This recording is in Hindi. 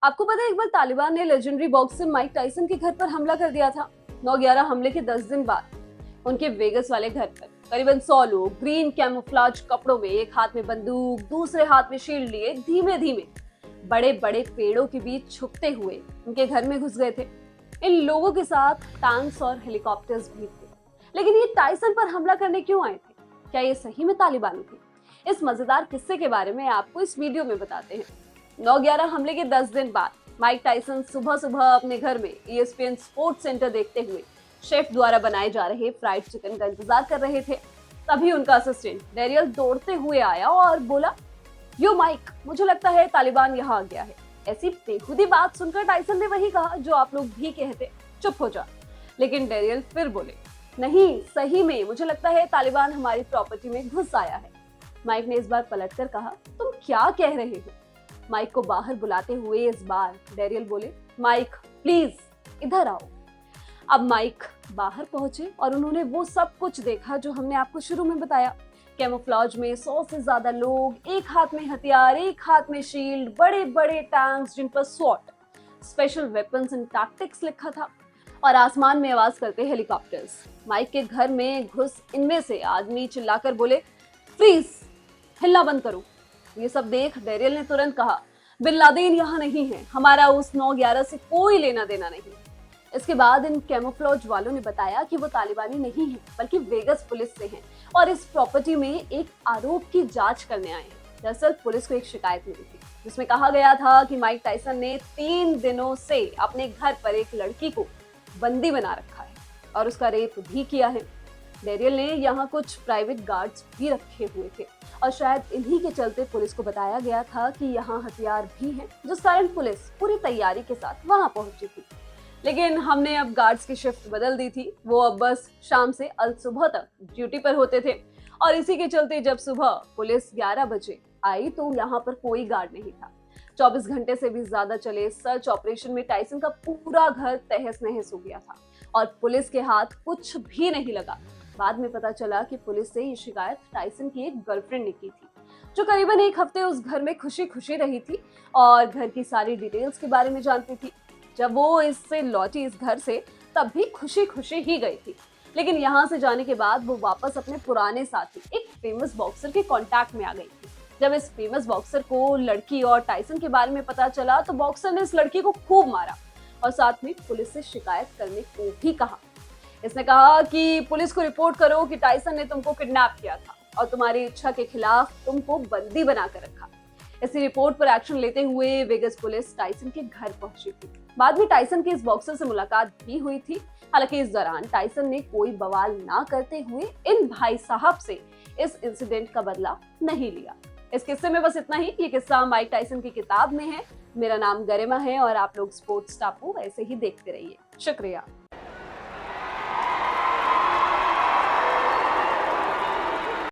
आपको पता है एक बार तालिबान ने लेजेंडरी बॉक्सर माइक टाइसन के घर पर हमला कर दिया था। 9/11 हमले के 10 दिन बाद उनके वेगस वाले घर पर करीबन 100 लोग ग्रीन कैमोफ्लाज कपड़ों में, एक हाथ में बंदूक दूसरे हाथ में शील्ड लिए, धीमे धीमे बड़े बड़े पेड़ों के बीच छुपते हुए उनके घर में घुस गए थे। इन लोगों के साथ टैंक्स और हेलीकॉप्टर्स भी थे। लेकिन ये टाइसन पर हमला करने क्यों आए थे? क्या ये सही में तालिबानी थे? इस मजेदार किस्से के बारे में आपको इस वीडियो में बताते हैं। 9/11 हमले के 10 दिन बाद माइक टाइसन सुबह सुबह अपने घर में ESPN स्पोर्ट्स सेंटर देखते हुए शेफ द्वारा बनाए जा रहे फ्राइड चिकन का इंतजार कर रहे थे। तभी उनका असिस्टेंट डेरियल दौड़ते हुए आया और बोला, यो माइक, मुझे लगता है तालिबान यहाँ आ गया है। ऐसी बेखुदी बात सुनकर टाइसन ने वही कहा जो आप लोग भी कहते, चुप हो जा। लेकिन डेरियल फिर बोले, नहीं, सही में मुझे लगता है तालिबान हमारी प्रॉपर्टी में घुस आया है। माइक ने इस बार पलटकर कहा, तुम क्या कह रहे हो? माइक को बाहर बुलाते हुए इस बार डेरियल बोले, माइक प्लीज इधर आओ। अब माइक बाहर पहुंचे और उन्होंने वो सब कुछ देखा जो हमने आपको शुरू में बताया। कैमोफ्लाज में 100 से ज्यादा लोग, एक हाथ में हथियार, एक हाथ में शील्ड, बड़े बड़े टैंक्स जिन पर स्वॉट स्पेशल वेपन्स एंड टैक्टिक्स लिखा था, और आसमान में आवाज करते हेलीकॉप्टर्स। माइक के घर में घुस इनमें से आदमी चिल्लाकर बोले, फ्रीज, हिलना बंद करो। ये सब देख डेरियल ने तुरंत कहा, बिन लादेन यहाँ नहीं है, हमारा उस 9/11 से कोई लेना देना नहीं। इसके बाद इन कैमोफ्लेज वालों ने बताया कि वो तालिबानी नहीं है बल्कि वेगस पुलिस से हैं और इस प्रॉपर्टी में एक आरोप की जांच करने आए हैं। दरअसल पुलिस को एक शिकायत मिली थी जिसमें कहा गया था कि माइक टाइसन ने 3 दिनों से अपने घर पर एक लड़की को बंदी बना रखा है और उसका रेप भी किया है। डेरियल ने यहाँ कुछ प्राइवेट गार्ड्स भी रखे हुए थे और शायद इन्हीं के चलते पुलिस को बताया गया था कि यहाँ हथियार भी हैं, जिस कारण पुलिस पूरी तैयारी के साथ वहां पहुंची थी। लेकिन हमने अब गार्ड्स की शिफ्ट बदल दी थी। वो अब बस शाम से अल सुबह तक ड्यूटी पर होते थे और इसी के चलते जब सुबह पुलिस 11 बजे आई तो यहाँ पर कोई गार्ड नहीं था। 24 घंटे से भी ज्यादा चले सर्च ऑपरेशन में टाइसन का पूरा घर तहस नहस हो गया था और पुलिस के हाथ कुछ भी नहीं लगा। बाद में पता चला कि पुलिस से ये शिकायत टाइसन की एक गर्लफ्रेंड ने की थी जो करीबन एक हफ्ते उस घर में खुशी खुशी रही थी और घर की सारी डिटेल्स के बारे में जानती थी। जब वो इससे लौटी इस घर से तब भी खुशी खुशी ही गई थी। लेकिन यहाँ से जाने के बाद वो वापस अपने पुराने साथी एक फेमस बॉक्सर के कांटेक्ट में आ गई थी। जब इस फेमस बॉक्सर को लड़की और टाइसन के बारे में पता चला तो बॉक्सर ने इस लड़की को खूब मारा और साथ में पुलिस से शिकायत करने को भी कहा। इसने कहा कि पुलिस को रिपोर्ट करो कि टाइसन ने तुमको किडनैप किया था और तुम्हारी इच्छा के खिलाफ तुमको बंदी बनाकर रखा। इसी रिपोर्ट पर एक्शन लेते हुए वेगस पुलिस टाइसन के घर पहुंची थी। बाद में टाइसन की इस बॉक्सर से मुलाकात भी हुई थी। हालांकि इस दौरान टाइसन ने कोई बवाल ना करते हुए इन भाई साहब से इस इंसिडेंट का बदला नहीं लिया। इस किस्से में बस इतना ही। ये किस्सा माइक टाइसन की किताब में है। मेरा नाम गरिमा है और आप लोग स्पोर्ट्स टापू ऐसे ही देखते रहिए। शुक्रिया।